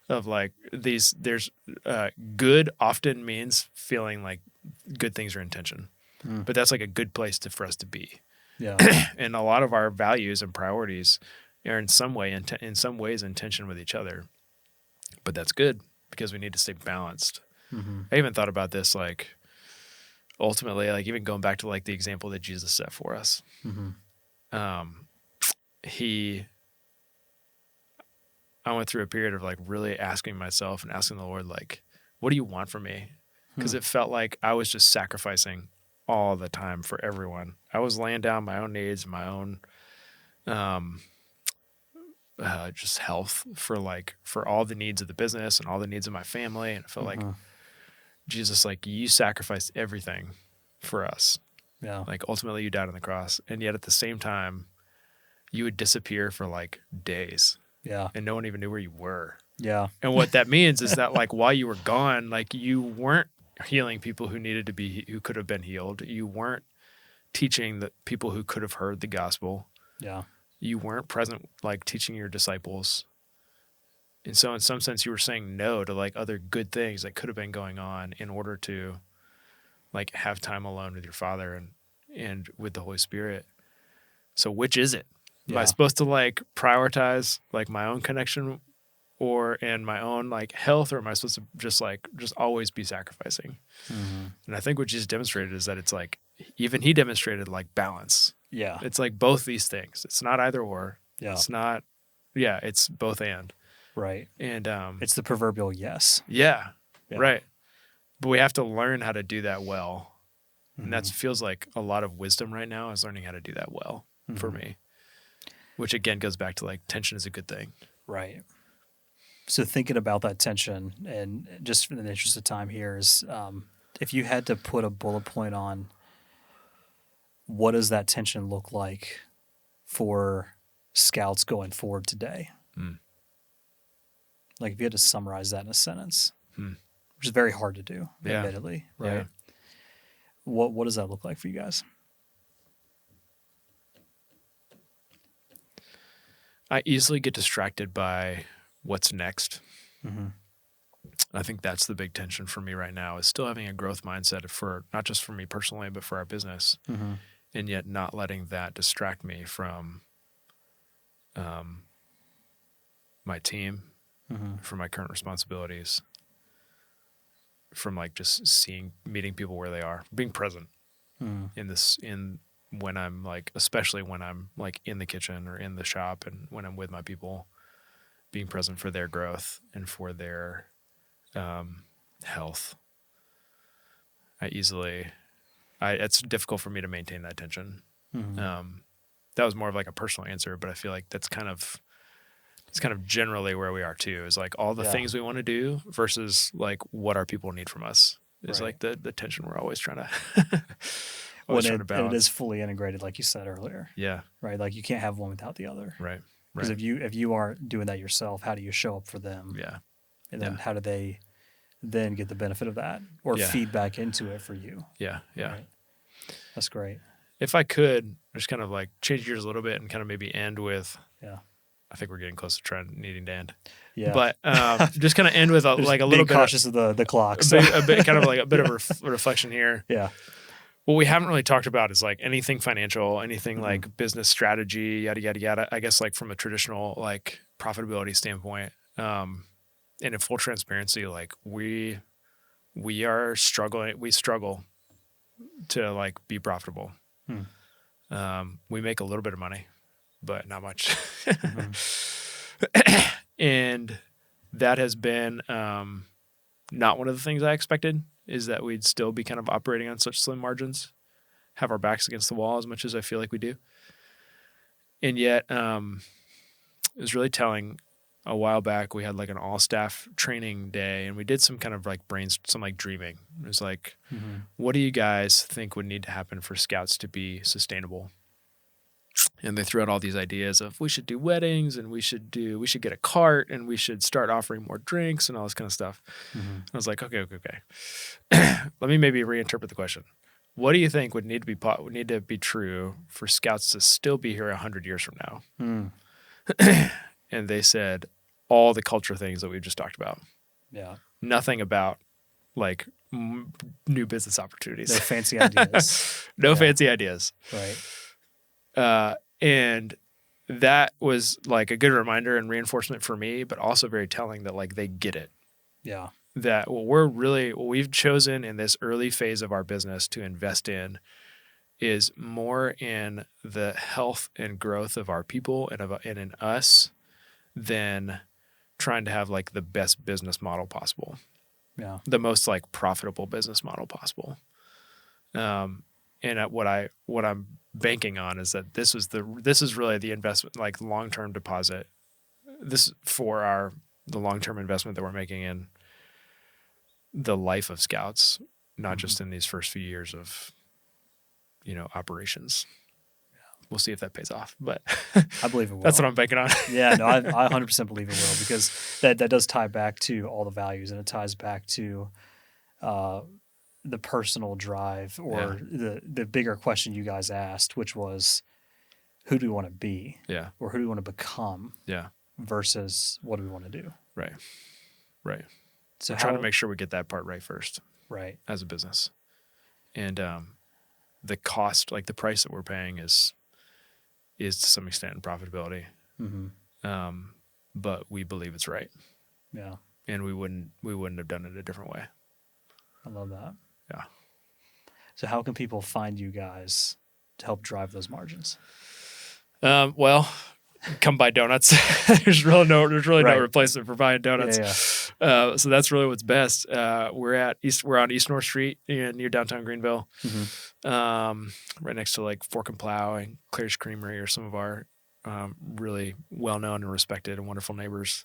of like there's good often means feeling like good things are in tension, but that's like a good place for us to be. Yeah. And a lot of our values and priorities are in some ways in tension with each other, but that's good because we need to stay balanced. I even thought about this, like ultimately, like even going back to like the example that Jesus set for us. I went through a period of like really asking myself and asking the Lord, like, what do you want from me? Because it felt like I was just sacrificing all the time for everyone. I was laying down my own needs, my own just health for all the needs of the business and all the needs of my family. And I felt like Jesus, like you sacrificed everything for us. Yeah. Like ultimately you died on the cross. And yet at the same time, you would disappear for like days. Yeah. And no one even knew where you were. Yeah. And what that means is that like while you were gone, like you weren't healing people who could have been healed. You weren't teaching the people who could have heard the gospel. Yeah. You weren't present, like teaching your disciples. And so in some sense, you were saying no to like other good things that could have been going on in order to like have time alone with your Father and with the Holy Spirit. So which is it? Am I supposed to like prioritize like my own connection and my own like health, or am I supposed to just always be sacrificing? And I think what Jesus demonstrated is that it's like, even he demonstrated like balance. Yeah. It's like both these things. It's not either or. Yeah. It's not, it's both and. Right. And it's the proverbial yes. Yeah. Right. But we have to learn how to do that well. And that feels like a lot of wisdom right now is learning how to do that well for me. Which again goes back to like tension is a good thing. Right. So thinking about that tension, and just in the interest of time here, is if you had to put a bullet point on what does that tension look like for scouts going forward today? Like if you had to summarize that in a sentence, which is very hard to do, admittedly, right? Yeah. What does that look like for you guys? I easily get distracted by what's next. I think that's the big tension for me right now, is still having a growth mindset for not just for me personally, but for our business, and yet not letting that distract me from my team, from my current responsibilities. from like just meeting people where they are, being present when I'm like, especially when I'm like in the kitchen or in the shop and when I'm with my people, being present for their growth and for their health. It's difficult for me to maintain that tension. That was more of like a personal answer, but I feel like it's kind of generally where we are too, is like all the things we want to do versus like what our people need from us is like the tension we're always trying to And balance. it is fully integrated, like you said earlier. Yeah. Right. Like you can't have one without the other. Right. Because if you aren't doing that yourself, how do you show up for them? Yeah. And then how do they then get the benefit of that or feedback into it for you? Yeah. Yeah. Right? That's great. If I could just kind of like change gears a little bit and kind of maybe end with, I think we're getting close to needing to end. Yeah. But just kind of end with like a little bit cautious of the clock. So. A bit kind of like a bit of a reflection here. Yeah. What we haven't really talked about is like anything financial, anything like business strategy, yada, yada, yada. I guess like from a traditional like profitability standpoint, and in full transparency, like we are struggling. We struggle to like be profitable. We make a little bit of money, but not much. And that has been not one of the things I expected, is that we'd still be kind of operating on such slim margins, have our backs against the wall as much as I feel like we do. And yet it was really telling. A while back, we had like an all staff training day and we did some kind of like some like dreaming. It was like, what do you guys think would need to happen for Scouts to be sustainable? And they threw out all these ideas of we should do weddings and we should get a cart and we should start offering more drinks and all this kind of stuff. I was like, okay. Let me maybe reinterpret the question. What do you think would need to be true for Scouts to still be here 100 years from now? And they said all the culture things that we've just talked about. Yeah. Nothing about like new business opportunities. No fancy ideas. No fancy ideas. Right. And that was like a good reminder and reinforcement for me, but also very telling that like they get it. Yeah. That what we've chosen in this early phase of our business to invest in is more in the health and growth of our people and in us than trying to have like the best business model possible. Yeah. The most like profitable business model possible. And what I'm banking on is that this is really the investment, like long-term deposit. This for the long-term investment that we're making in the life of Scouts, not just in these first few years of, operations. We'll see if that pays off, but I believe it will. That's what I'm banking on. Yeah, no, I 100% believe it will, because that does tie back to all the values, and it ties back to the personal drive or the bigger question you guys asked, which was, who do we want to be? Yeah. Or who do we want to become? Yeah. Versus what do we want to do? Right. Right. So trying to make sure we get that part right first. Right. As a business. And the cost, like the price that we're paying is to some extent in profitability. But we believe it's right. Yeah. And we wouldn't have done it a different way. I love that. Yeah. So how can people find you guys to help drive those margins? Well, come buy donuts. There's really no replacement for buying donuts. Yeah. So that's really what's best. We're on East North Street near downtown Greenville. Right next to like Fork and Plow and Claire's Creamery are some of our really well-known and respected and wonderful neighbors.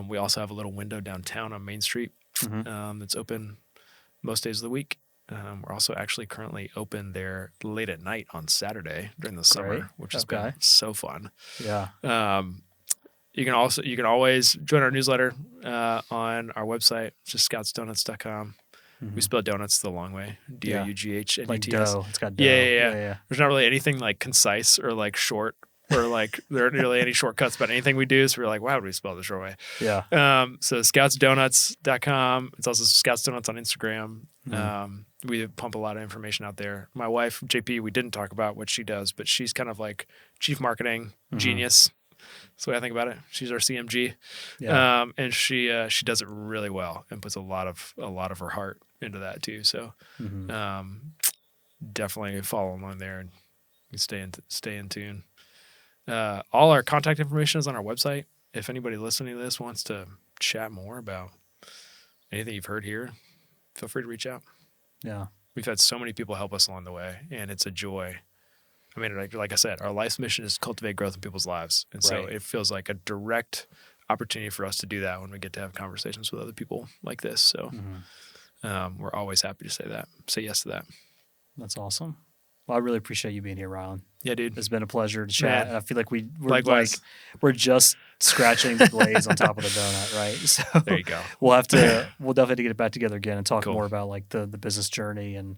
We also have a little window downtown on Main Street that's open most days of the week. We're also actually currently open there late at night on Saturday during the summer, which has been so fun. Yeah. You can always join our newsletter on our website, just scoutsdonuts.com. We spell donuts the long way, DOUGHNUTS. Like dough. It's got dough. Yeah. There's not really anything like concise or like short or like there aren't really any shortcuts about anything we do. So we're like, why would we spell the short way? Yeah. So scoutsdonuts.com. It's also Scouts Donuts on Instagram. We pump a lot of information out there. My wife, JP, we didn't talk about what she does, but she's kind of like chief marketing genius. That's the way I think about it. She's our CMG, Yeah. and she does it really well and puts a lot of her heart into that too. So definitely follow along there and stay in tune. All our contact information is on our website. If anybody listening to this wants to chat more about anything you've heard here, feel free to reach out. Yeah. We've had so many people help us along the way, and it's a joy. I mean, like I said, our life's mission is to cultivate growth in people's lives. And so it feels like a direct opportunity for us to do that when we get to have conversations with other people like this. So we're always happy to say yes to that. That's awesome. Well, I really appreciate you being here, Ryland. Yeah, dude. It's been a pleasure to chat. And I feel like we're just scratching the glaze on top of the donut, right? So there you go. We'll definitely have to get it back together again and talk more about like the business journey and,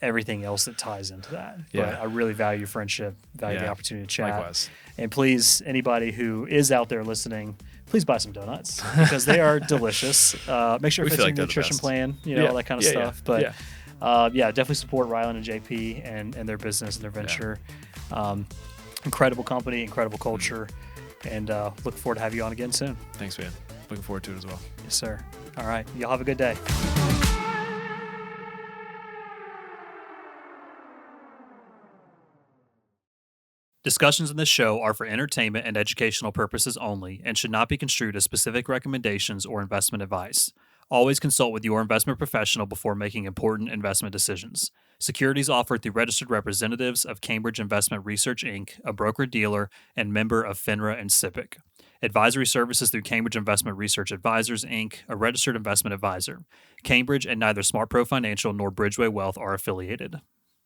everything else that ties into that. Yeah. But I really value your friendship, value the opportunity to chat. Likewise. And please, anybody who is out there listening, please buy some donuts because they are delicious. Make sure it fits your nutrition plan, all that kind of stuff. But definitely support Ryland and JP and their business and their venture. Incredible company, incredible culture, and look forward to have you on again soon. Thanks, man. Looking forward to it as well. Yes, sir. All right. Y'all have a good day. Discussions in this show are for entertainment and educational purposes only and should not be construed as specific recommendations or investment advice. Always consult with your investment professional before making important investment decisions. Securities offered through registered representatives of Cambridge Investment Research, Inc., a broker-dealer and member of FINRA and SIPC. Advisory services through Cambridge Investment Research Advisors, Inc., a registered investment advisor. Cambridge and neither SmartPro Financial nor Bridgeway Wealth are affiliated.